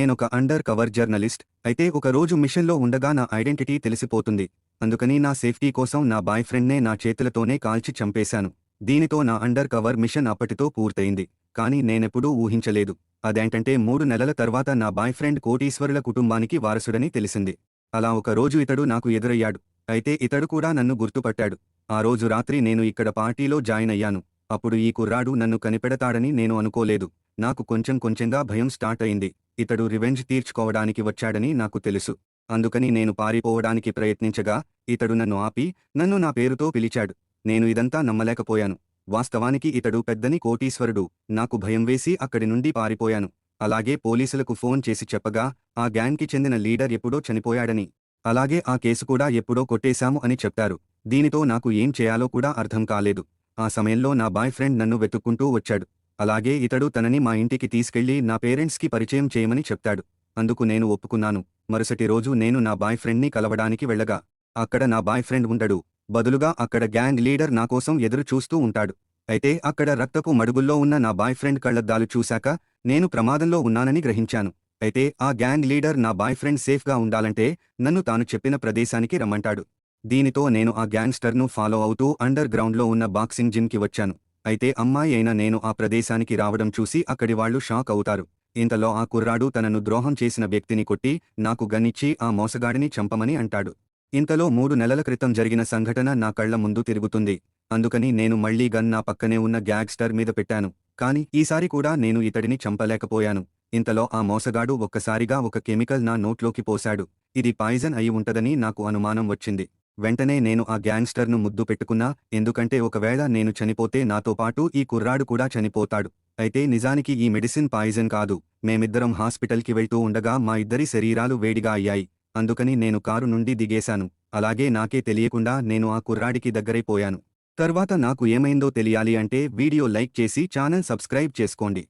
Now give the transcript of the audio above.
నేనొక under cover journalist. అయితే ఒక రోజు మిషన్లో ఉండగా నా ఐడెంటిటీ తెలిసిపోతుంది. అందుకని నా సేఫ్టీ కోసం నా బాయ్ ఫ్రెండ్నే నా చేతులతోనే కాల్చి చంపేశాను. దీనితో నా అండర్ కవర్ మిషన్ అప్పటితో పూర్తయింది. కానీ నేనెప్పుడూ ఊహించలేదు. అదేంటంటే 3 నెలల తర్వాత నా బాయ్ ఫ్రెండ్ కోటీశ్వరుల కుటుంబానికి వారసుడని తెలిసింది. అలా ఒక రోజు ఇతడు నాకు ఎదురయ్యాడు. అయితే ఇతడు కూడా నన్ను గుర్తుపట్టాడు. ఆ రోజు రాత్రి నేను ఇక్కడ పార్టీలో జాయిన్ అయ్యాను. అప్పుడు ఈ కుర్రాడు నన్ను కనిపెడతాడని నేను అనుకోలేదు. నాకు కొంచెం కొంచెంగా భయం స్టార్ట్ అయింది. ఇతడు రివెంజ్ తీర్చుకోవడానికి వచ్చాడని నాకు తెలుసు. అందుకని నేను పారిపోవడానికి ప్రయత్నించగా ఇతడు నన్ను ఆపి నన్ను నా పేరుతో పిలిచాడు. నేను ఇదంతా నమ్మలేకపోయాను. వాస్తవానికి ఇతడు పెద్దని కోటీశ్వరుడు. నాకు భయం వేసి అక్కడి నుండి పారిపోయాను. అలాగే పోలీసులకు ఫోన్ చేసి చెప్పగా ఆ గ్యాంగ్కి చెందిన లీడర్ ఎప్పుడో చనిపోయాడని, అలాగే ఆ కేసు కూడా ఎప్పుడో కొట్టేశాము అని చెప్పారు. దీనితో నాకు ఏం చేయాలో కూడా అర్థం కాలేదు. ఆ సమయంలో నా బాయ్ ఫ్రెండ్ నన్ను వెతుక్కుంటూ వచ్చాడు. అలాగే ఇతడు తనని మా ఇంటికి తీసుకెళ్లి నా పేరెంట్స్కి పరిచయం చేయమని చెప్తాడు. అందుకు నేను ఒప్పుకున్నాను. మరుసటి రోజు నేను నా బాయ్ ఫ్రెండ్ని కలవడానికి వెళ్ళగా అక్కడ నా బాయ్ ఫ్రెండ్ ఉండడు. బదులుగా అక్కడ గ్యాంగ్ లీడర్ నాకోసం ఎదురు చూస్తూ ఉంటాడు. అయితే అక్కడ రక్తపు మడుగుల్లో ఉన్న నా బాయ్ ఫ్రెండ్ కళ్లద్దాలు చూశాక నేను ప్రమాదంలో ఉన్నానని గ్రహించాను. అయితే ఆ గ్యాంగ్ లీడర్ నా బాయ్ ఫ్రెండ్ సేఫ్గా ఉండాలంటే నన్ను తాను చెప్పిన ప్రదేశానికి రమ్మంటాడు. దీనితో నేను ఆ గ్యాంగ్స్టర్ను ఫాలో అవుతూ అండర్ గ్రౌండ్లో ఉన్న బాక్సింగ్ జిమ్కి వచ్చాను. అయితే అమ్మాయి అయిన నేను ఆ ప్రదేశానికి రావడం చూసి అక్కడి వాళ్లు షాక్ అవుతారు. ఇంతలో ఆ కుర్రాడు తనను ద్రోహం చేసిన వ్యక్తిని కొట్టి నాకు గన్నిచ్చి ఆ మోసగాడిని చంపమని అంటాడు. ఇంతలో 3 నెలల క్రితం జరిగిన సంఘటన నా కళ్ల ముందు తిరుగుతుంది. అందుకని నేను మళ్లీ గన్ నా పక్కనే ఉన్న గ్యాంగ్స్టర్ మీద పెట్టాను. కాని ఈసారి కూడా నేను ఇతడిని చంపలేకపోయాను. ఇంతలో ఆ మోసగాడు ఒక్కసారిగా ఒక కెమికల్ నా నోట్లోకి పోశాడు. ఇది పాయిజన్ అయి ఉంటదని నాకు అనుమానం వచ్చింది. వెంటనే నేను ఆ గ్యాంగ్స్టర్ను ముద్దు పెట్టుకున్నా. ఎందుకంటే ఒకవేళ నేను చనిపోతే నాతో పాటు ఈ కుర్రాడు కూడా చనిపోతాడు. అయితే నిజానికి ఈ మెడిసిన్ పాయిజన్ కాదు. మేమిద్దరం హాస్పిటల్కి వెళ్తూ ఉండగా మా ఇద్దరి శరీరాలు వేడిగా అయ్యాయి. అందుకని నేను కారు నుండి దిగేశాను. అలాగే నాకే తెలియకుండా నేను ఆ కుర్రాడికి దగ్గరైపోయాను. తర్వాత నాకు ఏమైందో తెలియాలి అంటే వీడియో లైక్ చేసి ఛానల్ సబ్స్క్రైబ్ చేసుకోండి.